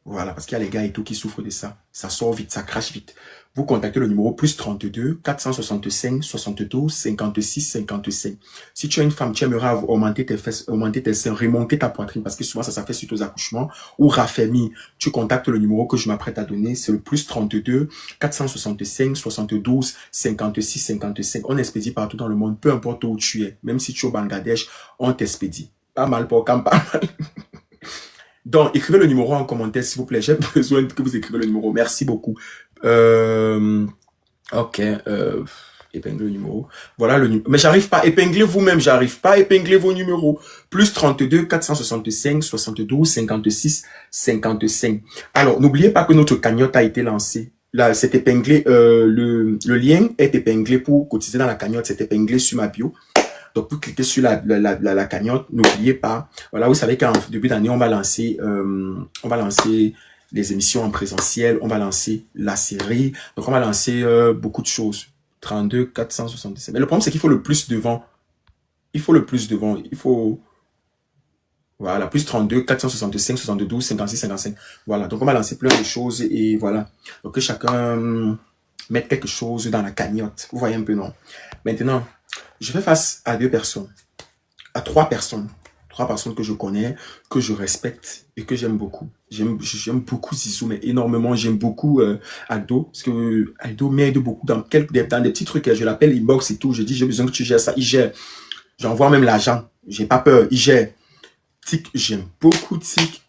voilà, parce qu'il y a les gars et tout qui souffrent de ça. Ça sort vite, ça crache vite. Vous contactez le numéro plus 32 465 72 56 55. Si tu as une femme, tu aimerais augmenter tes fesses, augmenter tes seins, remonter ta poitrine, parce que souvent ça fait suite aux accouchements, ou raffermir, tu contactes le numéro que je m'apprête à donner, c'est le plus 32 465 72 56 55. On expédie partout dans le monde, peu importe où tu es. Même si tu es au Bangladesh, on t'expédie. Pas mal pour quand pas mal. Donc, écrivez le numéro en commentaire, s'il vous plaît. J'ai besoin que vous écrivez le numéro. Merci beaucoup. Ok. Épingler le numéro. Voilà le numéro. Mais j'arrive pas. Épingler vous-même. J'arrive pas à épingler vos numéros. Plus 32 465 72 56 55. Alors, n'oubliez pas que notre cagnotte a été lancée. Là, c'est épinglé. Le lien est épinglé pour cotiser dans la cagnotte. C'est épinglé sur ma bio. Donc, pour cliquer sur la cagnotte, n'oubliez pas. Voilà, vous savez qu'en début d'année, on va lancer les émissions en présentiel. On va lancer la série. Donc, on va lancer beaucoup de choses. 32 467. Mais le problème, c'est qu'il faut le plus devant. Il faut le plus devant. Il faut... Voilà, plus 32 465 72 56 55. Voilà, donc on va lancer plein de choses et voilà. Donc, que chacun mette quelque chose dans la cagnotte. Vous voyez un peu, non? Maintenant, je fais face à 2 personnes, à 3 personnes. 3 personnes que je connais, que je respecte et que j'aime beaucoup. J'aime beaucoup Zizou, mais énormément. J'aime beaucoup Aldo, parce que Aldo m'aide beaucoup dans des petits trucs. Je l'appelle inbox et tout. Je dis, j'ai besoin que tu gères ça. Il gère. J'envoie même l'argent. J'ai pas peur. Il gère. Tic, j'aime beaucoup Tic.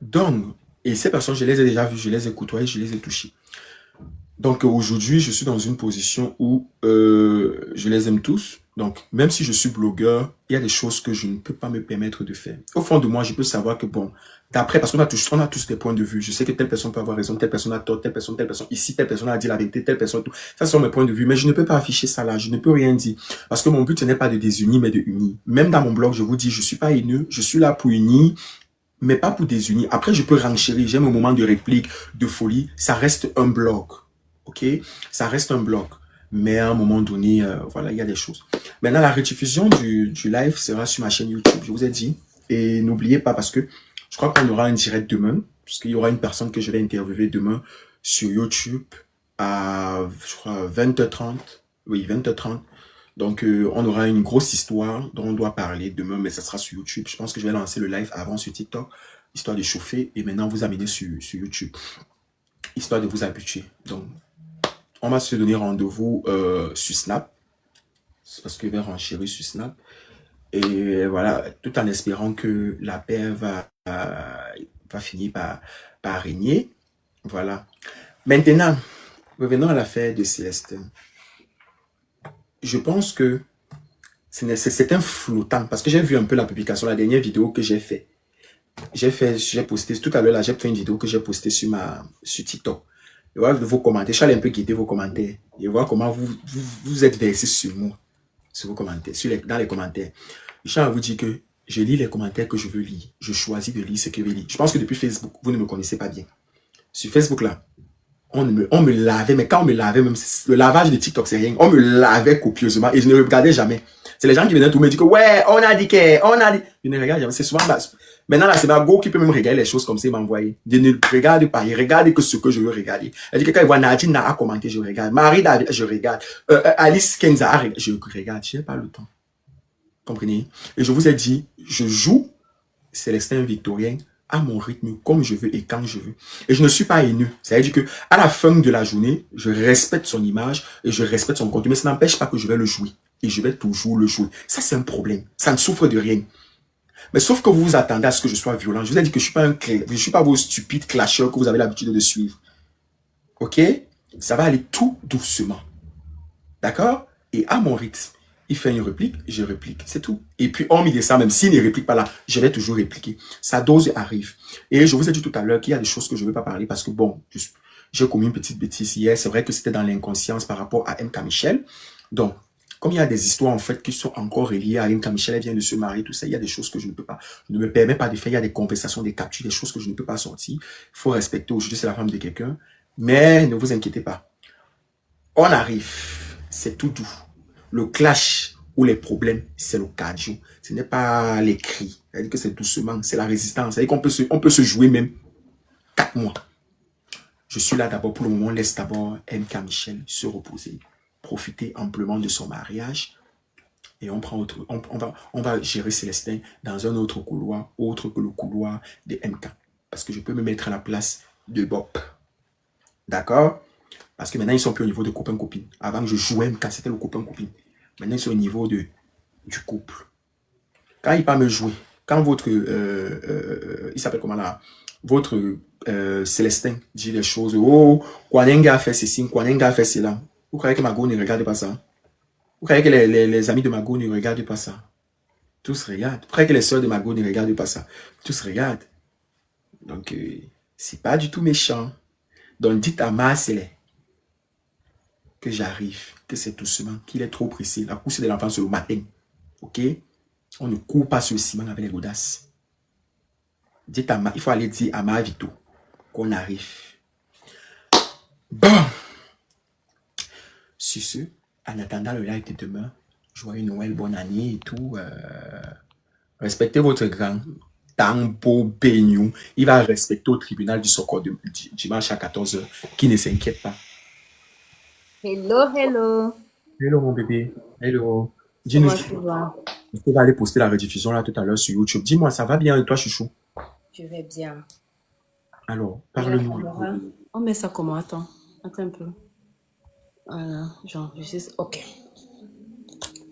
Donc, et ces personnes, je les ai déjà vues, je les ai côtoyées, je les ai touchées. Donc aujourd'hui, je suis dans une position où je les aime tous. Donc même si je suis blogueur, il y a des choses que je ne peux pas me permettre de faire. Au fond de moi, je peux savoir que bon, d'après, parce qu'on a tous des points de vue. Je sais que telle personne peut avoir raison, telle personne a tort, telle personne, ici, telle personne a dit la vérité, telle personne, tout. Ça, ce sont mes points de vue. Mais je ne peux pas afficher ça là, je ne peux rien dire. Parce que mon but, ce n'est pas de désunir, mais de unir. Même dans mon blog, je vous dis, je suis pas haineux, je suis là pour unir, mais pas pour désunir. Après, je peux renchérir, j'ai mon moment de réplique, de folie. Ça reste un blog. Ok, ça reste un blog, mais à un moment donné, voilà, il y a des choses. Maintenant, la rediffusion du live sera sur ma chaîne YouTube, je vous ai dit. Et n'oubliez pas, parce que je crois qu'on aura un direct demain, parce qu'il y aura une personne que je vais interviewer demain sur YouTube à, je crois, 20h30. Oui, 20h30. Donc, on aura une grosse histoire dont on doit parler demain, mais ça sera sur YouTube. Je pense que je vais lancer le live avant sur TikTok, histoire de chauffer, et maintenant vous amener sur YouTube, histoire de vous habituer. Donc, on va se donner rendez-vous sur Snap. C'est parce que je vais renchérir sur Snap. Et voilà, tout en espérant que la paix va finir par régner. Voilà. Maintenant, revenons à l'affaire de Céleste. Je pense que c'est un flottant. Parce que j'ai vu un peu la publication, la dernière vidéo que j'ai fait. J'ai posté, tout à l'heure, là, j'ai fait une vidéo que j'ai postée sur TikTok. Et voir vos commentaires, je suis allé un peu guider vos commentaires et voir comment vous êtes versé sur moi, sur vos commentaires, dans les commentaires. Je tiens à vous dire que Je lis les commentaires que je veux lire. Je choisis de lire ce que je veux lire. Je pense que depuis Facebook, vous ne me connaissez pas bien. Sur Facebook, là, on me lavait, mais quand on me lavait, même le lavage de TikTok, c'est rien. On me lavait copieusement et je ne regardais jamais. C'est les gens qui venaient tout me dire que, ouais, on a dit que, on a dit. Je ne regarde jamais. C'est souvent, maintenant, là, c'est ma go qui peut même regarder les choses comme ça et m'envoyer. Je ne regarde pas. Il regarde que ce que je veux regarder. Elle dit que quand il voit Nadine a commenté, je regarde. Marie David, je regarde. Alice Kenza, je regarde. Je n'ai pas le temps. Comprenez? Et je vous ai dit, je joue Célestin Victorien à mon rythme, comme je veux et quand je veux. Et je ne suis pas haineux. C'est-à-dire que à la fin de la journée, je respecte son image et je respecte son contenu. Mais ça n'empêche pas que je vais le jouer. Et je vais toujours le jouer. Ça, c'est un problème. Ça ne souffre de rien. Mais sauf que vous vous attendez à ce que je sois violent. Je vous ai dit que je ne suis pas vos stupides clasheurs que vous avez l'habitude de suivre. OK? Ça va aller tout doucement. D'accord? Et à mon rythme. Il fait une réplique, je réplique, c'est tout. Et puis, hormis de ça, même s'il ne réplique pas là, je vais toujours répliquer. Sa dose arrive. Et je vous ai dit tout à l'heure qu'il y a des choses que je ne veux pas parler parce que, bon, j'ai commis une petite bêtise hier. C'est vrai que c'était dans l'inconscience par rapport à MK Michel. Donc, comme il y a des histoires, en fait, qui sont encore reliées à MK Michel, elle vient de se marier, tout ça, il y a des choses que je ne peux pas. Je ne me permets pas de faire. Il y a des conversations, des captures, des choses que je ne peux pas sortir. Il faut respecter. Aujourd'hui, c'est la femme de quelqu'un. Mais ne vous inquiétez pas. On arrive. C'est tout doux. Le clash ou les problèmes, c'est le cardio. Ce n'est pas les cris. C'est-à-dire que c'est doucement, c'est la résistance. C'est-à-dire qu'on peut se jouer même 4 mois. Je suis là d'abord pour le moment. Laisse d'abord MK Michel se reposer. Profiter amplement de son mariage. Et on va gérer Célestin dans un autre couloir, autre que le couloir de MK. Parce que je peux me mettre à la place de Bob. D'accord? Parce que maintenant, ils sont plus au niveau de copain-copine. Avant que je jouais MK, c'était le copain-copine. Maintenant, ils sont au niveau du couple. Quand il part me jouer, quand votre, il s'appelle comment là, votre Célestin dit des choses, oh, Kwanenga a fait ceci, Kwanenga a fait cela. Vous croyez que Mago ne regarde pas ça? Vous croyez que les amis de Mago ne regardent pas ça? Tous regardent. Vous croyez que les soeurs de Mago ne regardent pas ça? Tous regardent. Donc, c'est pas du tout méchant. Donc, dites à Marcel que j'arrive, que c'est doucement, qu'il est trop pressé. La course de l'enfant, c'est le matin. Ok? On ne court pas sur le ciment avec les godasses. Dites à il faut aller dire à ma Vito qu'on arrive. Bon. Sur ce, en attendant le live de demain, joyeux Noël, bonne année et tout. Respectez votre grand. Tambo Beignou. Il va respecter au tribunal du Socor dimanche à 14 h. Qui ne s'inquiète pas. Hello, hello. Hello mon bébé. Hello. Dis-nous. On va aller poster la rediffusion là tout à l'heure sur YouTube. Dis-moi, ça va bien et toi, chouchou? Je vais bien. Alors, parle-nous. On met ça comment? Attends un peu. Voilà, j'enregistre. Ok.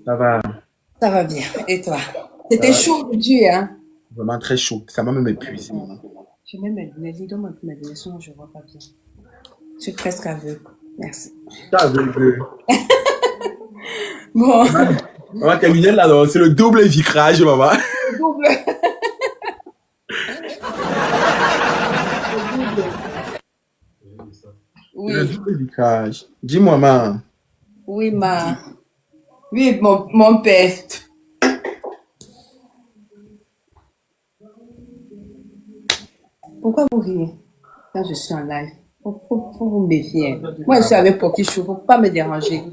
Ça va. Ça va bien. Et toi? C'était chaud aujourd'hui, hein? Vraiment très chaud. Ça m'a même épuisé. Je mets mes lunettes. Donne-moi mes lunettes, sinon je ne vois pas bien. Je suis presque aveugle. Merci. T'es aveugle. Bon. Maman, tes lunettes là, c'est le double vitrage, maman. Double. Oui. Le double vitrage. Dis-moi, maman. Oui, ma. Oui, mon père. Pourquoi vous riez quand je suis en live? Faut vous méfier. Moi, je suis avec Poki Chou. Faut pas me déranger.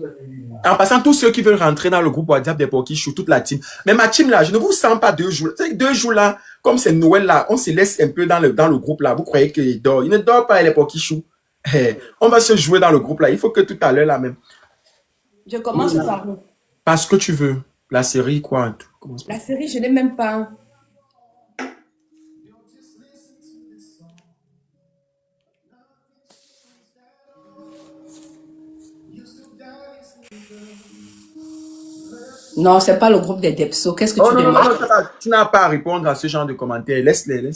En passant, tous ceux qui veulent rentrer dans le groupe WhatsApp des Poki Chou, toute la team. Mais ma team là, je ne vous sens pas 2 jours. C'est 2 jours là, comme c'est Noël là, on se laisse un peu dans le groupe là. Vous croyez qu'il dort? Il ne dort pas, les Poki Chou. On va se jouer dans le groupe là. Il faut que tout à l'heure là même. Je commence par où? Parce que tu veux. La série quoi? La série, je n'ai même pas. Non, c'est pas le groupe des Depso. Qu'est-ce que tu demandes? Non, tu n'as pas à répondre à ce genre de commentaires. Laisse-les.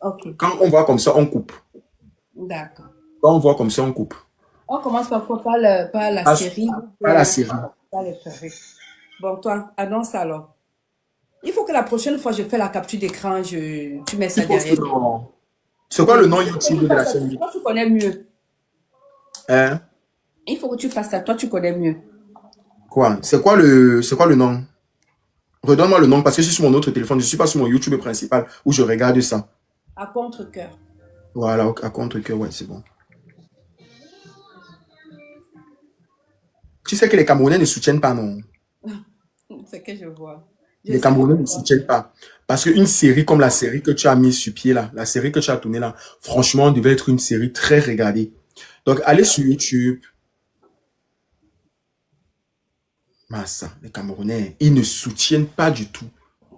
Ok. Quand on voit comme ça, on coupe. D'accord. Quand on voit comme ça, on coupe. On commence par quoi? Par la série. Pas la série. Pas les séries. Bon, toi, annonce alors. Il faut que la prochaine fois, je fais la capture d'écran, tu mets ça derrière. C'est quoi le nom YouTube de la chaîne? Toi, tu connais mieux. Hein? Il faut que tu fasses ça. Toi, tu connais mieux. Quoi? C'est quoi le nom? Redonne-moi le nom parce que c'est sur mon autre téléphone. Je ne suis pas sur mon YouTube principal où je regarde ça. À contre-cœur. Voilà, à contre-cœur, ouais, c'est bon. Tu sais que les Camerounais ne soutiennent pas, non? C'est que je vois. Les Camerounais ne soutiennent pas. Parce qu'une série comme la série que tu as mise sur pied là, la série que tu as tournée là, franchement, devait être une série très regardée. Donc, allez sur YouTube. Massa, les Camerounais, ils ne soutiennent pas du tout.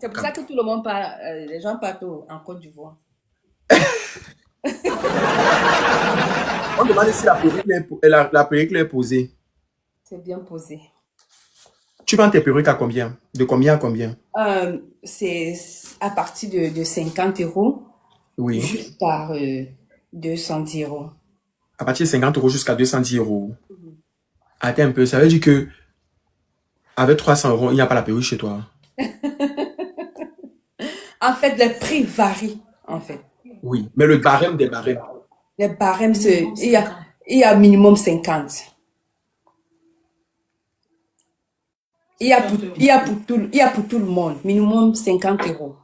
C'est pour ça que tout le monde parle, les gens partent en Côte d'Ivoire. On demande si la perruque est posée. C'est bien posé. Tu vends tes perruques à combien? De combien à combien? C'est à partir de 50 € Oui. jusqu'à 210 €. À partir de 50 € jusqu'à 210 €. Attends un peu, ça veut dire que avec 300 €, il n'y a pas la perruque chez toi. En fait, les prix varient, en fait. Oui, mais le barème des barèmes. Les barèmes, il y a minimum 50. Il y a pour tout le monde, minimum 50 €.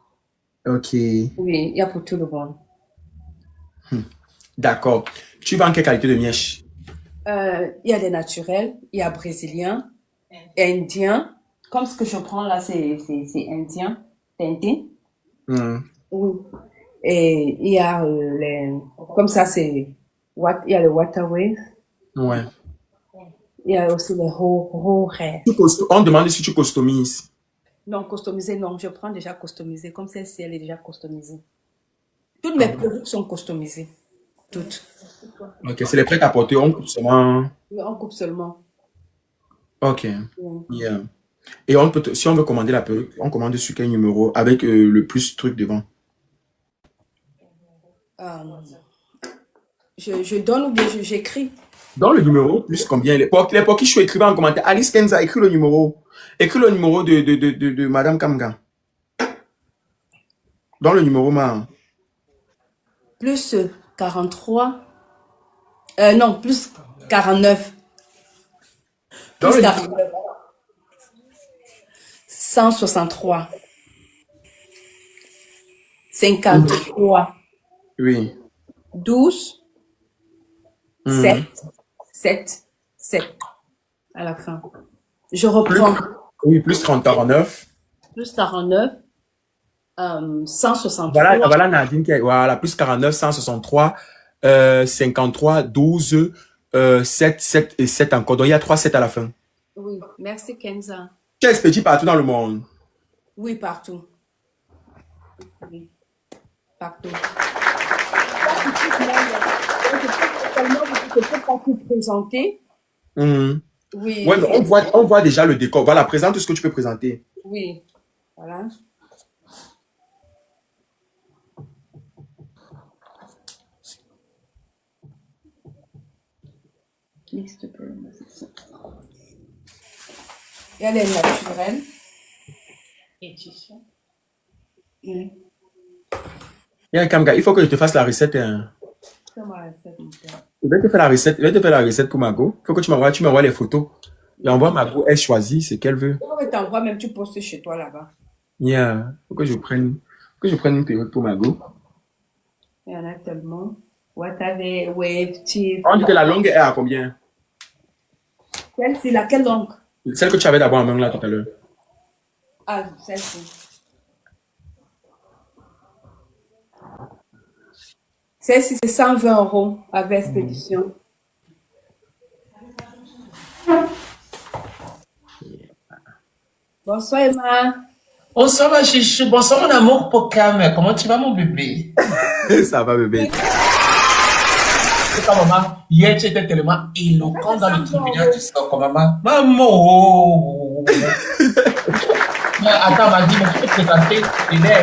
Ok. Oui, il y a pour tout le monde. D'accord. Tu vends quelle qualité de mièche? Il y a des naturels, il y a brésiliens, indiens. Comme ce que je prends là, c'est indien, teinté. Oui. Et il y a comme ça, il y a le waterway. Ouais. Il y a aussi les raw rare. On demande si tu customises. Non, customisé, non. Je prends déjà customisé. Comme celle-ci, elle est déjà customisée. Toutes mes produits sont customisés. Toutes. Ok, c'est les prêts à porter. On coupe seulement. Oui, on coupe seulement. Ok. Oui. Yeah. Et si on veut commander la perruque, on commande sur quel numéro avec le plus truc devant? Je donne ou bien j'écris. Dans le numéro, plus combien? Les pour qui je suis écrivant en commentaire. Alice Kenza, écris le numéro. Écris le numéro de Madame Kamga. Dans le numéro, Plus 43. Non, plus 49. Dans Plus le 49. 163. 53. Oui. 12. 7 à la fin. Je reprends. Oui, plus 30, 49. Plus 49. 163. Voilà Nadine qui est, voilà, plus 49, 163, 53, 12, 7 et 7 encore. Donc, il y a 3 7 à la fin. Oui, merci Kenza. Tu es expédié partout dans le monde. Oui, partout. Oui, partout. Je ne peux pas tout présenter. Oui. Ouais, mais on voit déjà le décor. Voilà, présente ce que tu peux présenter. Oui, voilà. Il y a les naturels. Il y a un Kamga, il faut que je te fasse la recette. C'est ma recette, mon père. Je vais te faire la recette. Je vais te faire la recette pour Margot. Il faut que tu m'envoies les photos. Et envoie Margot, elle choisit ce qu'elle veut. Je t'envoie même, tu postes chez toi là-bas. Yeah. Faut que je prenne une période pour Margot. Il y en a tellement. Wave, Chief. On dit que la longue est à combien? Celle-ci, laquelle longue? Celle que tu avais d'abord en main là tout à l'heure. Ah, celle-ci. Celle-ci, c'est 120 € avec expédition. Bonsoir, Emma. Bonsoir ma chichou, bonsoir mon amour Pokam, comment tu vas mon bébé? Ça va bébé. C'est pas maman, hier tu étais tellement éloquent dans le tribunal, tu sors comme maman. Maman. Mais attends, m'a dit, mais tu peux te présenter,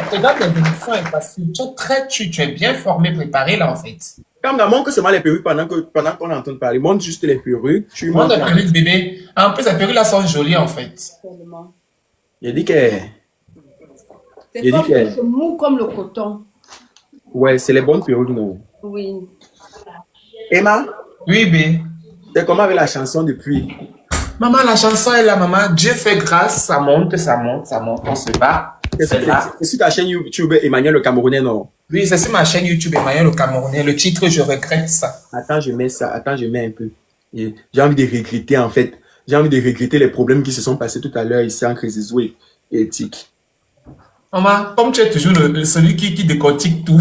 présente les émissions et parce que tu es bien formé, préparé là en fait. Comme dans montre seulement les perruques pendant qu'on est en train de parler. Montre juste les perruques. Tu Montre les perruques bébé. En plus les perruques là sont jolies en fait. Il dit que... C'est mou comme le coton. Ouais, c'est les bonnes perruques, non? Oui. Emma? Oui, bé. C'est comment avec la chanson depuis? Maman, la chanson est là, maman. Dieu fait grâce, ça monte, ça monte, ça monte, on se bat. C'est là. C'est sur ta chaîne YouTube Emmanuel le Camerounais, non? Oui, c'est sur ma chaîne YouTube Emmanuel le Camerounais. Le titre, je regrette ça. Attends, je mets ça. Attends, je mets un peu. J'ai envie de regretter, en fait. J'ai envie de regretter les problèmes qui se sont passés tout à l'heure ici entre Zizou et Tic. Maman, comme tu es toujours celui qui décortique tout.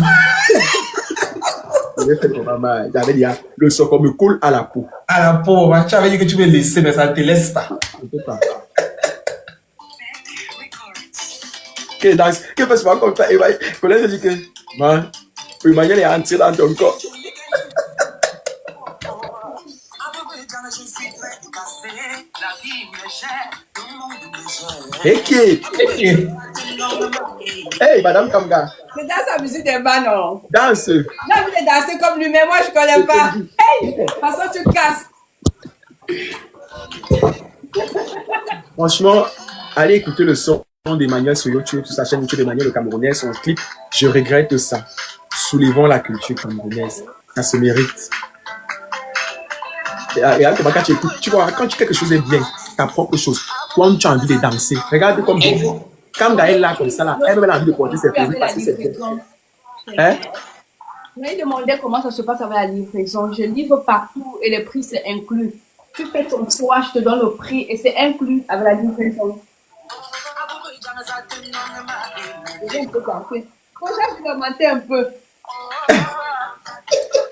Maman, j'avais dit, le soco me colle à la peau. À la pauvre, tu avais dit que tu veux laisser, mais ça ne te laisse pas. Je peux pas. Que passe-moi comme ça? Emmanuel dit que, Emmanuel est entré dans ton corps. Hey, Madame Kamga. C'est dans sa musique des bas, non? Danse. J'ai envie de danser comme lui, mais moi, je ne connais pas. Hey, de toute façon, tu casses. Franchement, allez écouter le son d'Emmanuel sur YouTube, sur sa chaîne YouTube Emmanuel le Camerounais, son clip. Je regrette ça. Soulevons la culture camerounaise. Ça se mérite. Et quand tu écoutes, tu vois, quand quelque chose est bien, ta propre chose, toi, tu as envie de danser. Regarde comme quand elle est là, comme ça, là, elle a envie de porter ses produits parce que c'est bien. Hein? Je me demandais comment ça se passe avec la livraison. Je livre partout et le prix, c'est inclus. Tu fais ton choix, je te donne le prix et c'est inclus avec la livraison. On peut danser. Faut juste augmenter un peu.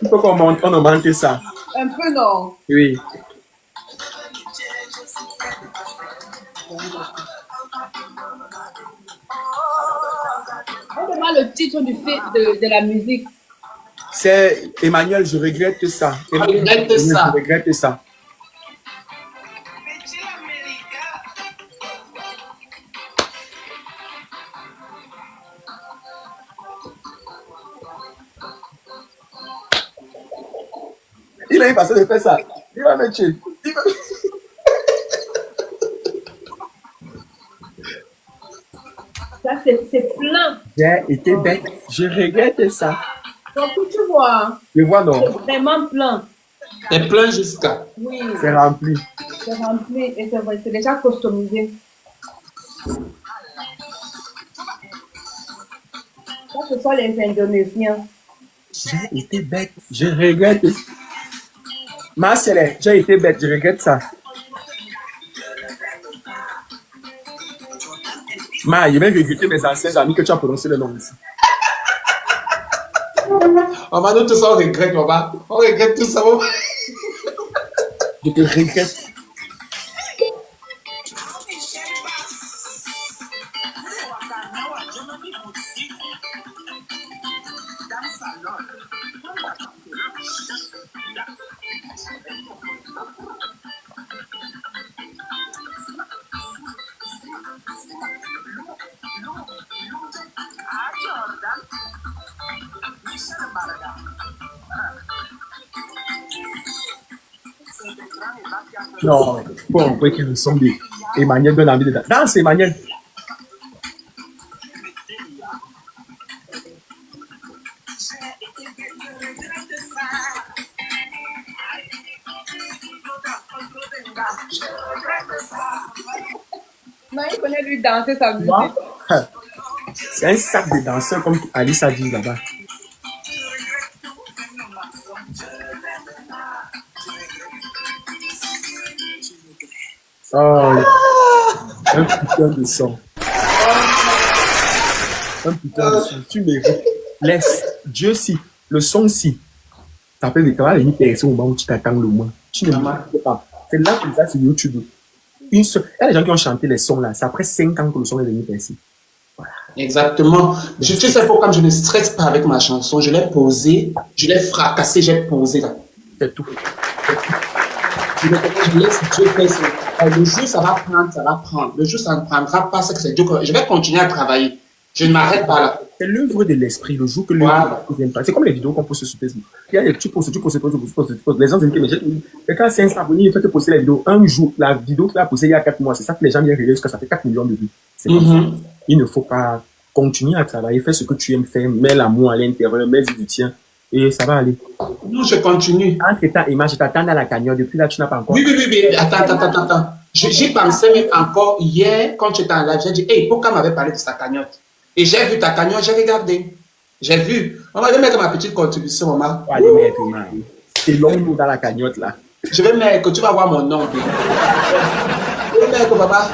Il faut qu'on augmente ça. Un peu, non? Oui. On demande le titre du film de la musique. C'est Emmanuel, je regrette ça. Emmanuel, Je regrette ça. Je regrette ça. Il a une façon de faire ça. Il va me tuer. Ça, c'est plein. J'ai été bête. Je regrette ça. Donc, tu vois, Je vois non. c'est vraiment plein. C'est plein jusqu'à. Oui, C'est rempli. c'est rempli et c'est vrai, c'est déjà customisé. Ça, ce sont les Indonésiens. J'ai été bête. Je regrette. Ma sœur, j'ai été bête. Je regrette ça. Ma, je vais regretter mes anciens amis que tu as prononcé le nom ici. Maman, nous tous on regrette, maman. On regrette tout ça, maman. Je te regrette. Non, bon, on voit que nous sommes des Emmanuel donne envie de danser. Danse, Emmanuel. Non, il connaît lui danser sa musique. C'est un sac de danseurs comme Alice a dit là-bas. Oh, un putain de son. Un putain de son. Tu mérites. Laisse. Dieu si. Le son si. Ça peut venir percer au moment où tu t'attends le moins. Tu ne mérites pas. C'est là que ça sur YouTube. Il y a des gens qui ont chanté les sons là. C'est après 5 ans que le son est venu percer. Voilà. Exactement. Tu sais pourquoi je ne stresse pas avec ma chanson. Je l'ai posée, je l'ai fracassée, j'ai posé là. C'est tout. Je laisse Dieu faire son travail. Le jour, ça va prendre, ça va prendre. Le jour, ça ne prendra pas, c'est que c'est Dieu. Je vais continuer à travailler. Je ne m'arrête pas là. C'est l'œuvre de l'esprit. Le jour que l'œuvre ne vient pas. C'est comme les vidéos qu'on poste sur Facebook. Tu postes. Les gens disent que quand c'est un abonné, il faut te poster la vidéo. Un jour, la vidéo que tu as postée il y a 4 mois, c'est ça que les gens viennent regarder jusqu'à ça fait 4 millions de vues. C'est comme ça. Il ne faut pas continuer à travailler, faire ce que tu aimes faire, mets l'amour à l'intérieur, mets du tien. Et ça va aller. Non, je continue. Entre-temps, Emma, je t'attends dans la cagnotte. Depuis là, tu n'as pas encore. Oui. Attends. J'y pensais même encore hier, quand tu étais en live. J'ai dit, hey, pourquoi m'avait parlé de sa cagnotte? Et j'ai vu ta cagnotte, j'ai regardé. J'ai vu. On va mettre ma petite contribution, maman. Allez, mettre, Emma. C'est long dans la cagnotte, là. Je vais mettre, tu vas voir mon nom. Je vais mettre, maman.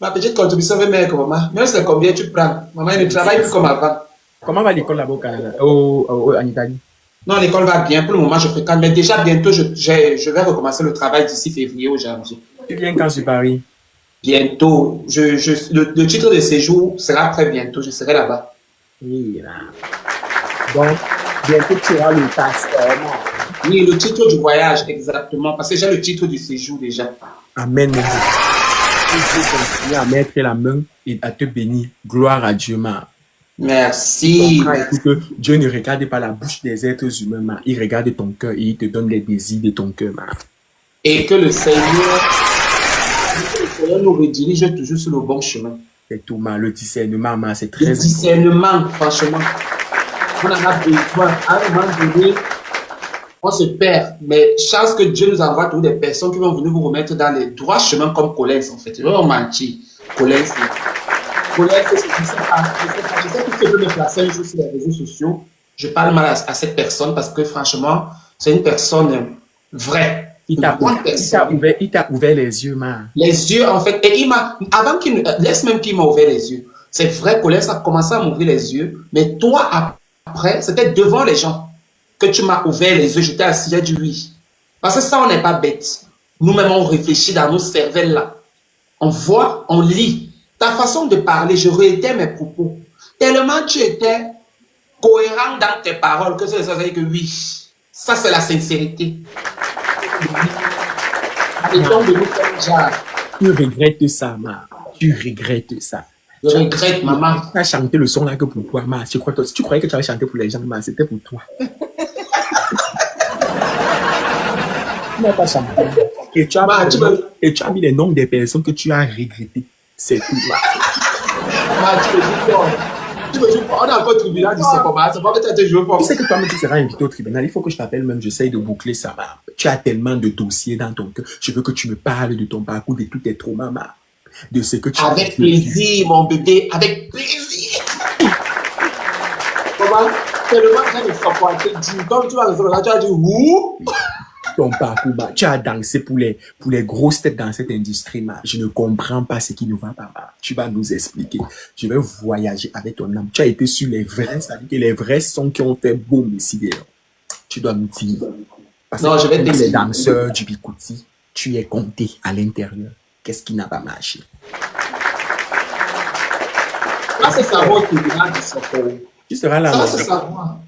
Ma petite contribution, je vais mettre, maman. Même c'est combien tu prends. Maman, il ne travaille plus comme avant. Comment va l'école là-bas au Canada? En Italie? Non, l'école va bien. Pour le moment, je fréquente. Mais déjà, bientôt, je vais recommencer le travail d'ici février ou janvier. Tu viens quand sur Paris? Bientôt. Le titre de séjour sera prêt bientôt. Je serai là-bas. Oui, là. Donc, bientôt, tu auras le passeport. Oui, le titre du voyage, exactement. Parce que j'ai le titre du séjour déjà. Amen. Je continue à mettre la main et à te bénir. Gloire à Dieu, ma. Merci. Que Dieu ne regarde pas la bouche des êtres humains, ma. Il regarde ton cœur et il te donne les désirs de ton cœur, ma. Et que le Seigneur nous redirige toujours sur le bon chemin. C'est tout, ma. Le discernement, ma, c'est très Le discernement, franchement. On en a besoin. À un moment donné, on se perd. Mais chance que Dieu nous envoie toutes des personnes qui vont venir vous remettre dans les droits chemins comme Collins, en fait. Je vais vous mentir. Collins, je sais que je peux me placer un jour sur les réseaux sociaux. Je parle mal à cette personne parce que franchement, c'est une personne vraie. Il t'a ouvert les yeux, man. Les yeux, en fait. Et il m'a, avant qu'il, laisse même qu'il m'a ouvert les yeux. C'est vrai, Colin, ça a commencé à m'ouvrir les yeux. Mais toi, après, c'était devant les gens que tu m'as ouvert les yeux. J'étais assis, j'ai dit oui. Parce que ça, on n'est pas bête. Nous-mêmes, on réfléchit dans nos cervelles là. On voit, on lit. Ta façon de parler, je réétais mes propos. Tellement tu étais cohérent dans tes paroles que ça veut dire que oui. Ça, c'est la sincérité. Et donc, de nous faire genre. Tu regrettes ça, ma. Tu regrettes ça. Je regrette, maman. Tu as chanté le son là que pour toi, ma. Tu croyais que tu avais chanté pour les gens, ma. C'était pour toi. Tu n'as pas chanté. Et tu as mis les noms des personnes que tu as regrettées. C'est tout, ma. Tu me dis, on est encore au tribunal du Sephora. C'est pas que tu as été joué pour. Tu sais que toi-même, tu seras invité au tribunal. Il faut que je t'appelle même. J'essaye de boucler ça, ma. Tu as tellement de dossiers dans ton cœur. Je veux que tu me parles de ton parcours, de tous tes traumas, ma. De ce que tu as. Avec plaisir, mon bébé. Avec plaisir. Comment? Tellement que j'ai supporté. Comme tu vas rester là, tu vas dire, ouh. Ton parcours, ma. Tu as dansé pour les grosses têtes dans cette industrie, ma. Je ne comprends pas ce qui ne va pas, ma. Tu vas nous expliquer. Je vais voyager avec ton âme. Tu as été sur les vrais, c'est-à-dire que les vrais sons qui ont fait boum ici d'ailleurs. Tu dois nous dire. Parce non, que je vais te les danseurs du Bikouti, tu es compté à l'intérieur. Qu'est-ce qui n'a pas marché? Ça, c'est savoir au tribunal du Sephora. Tu seras là. Ça, c'est savoir.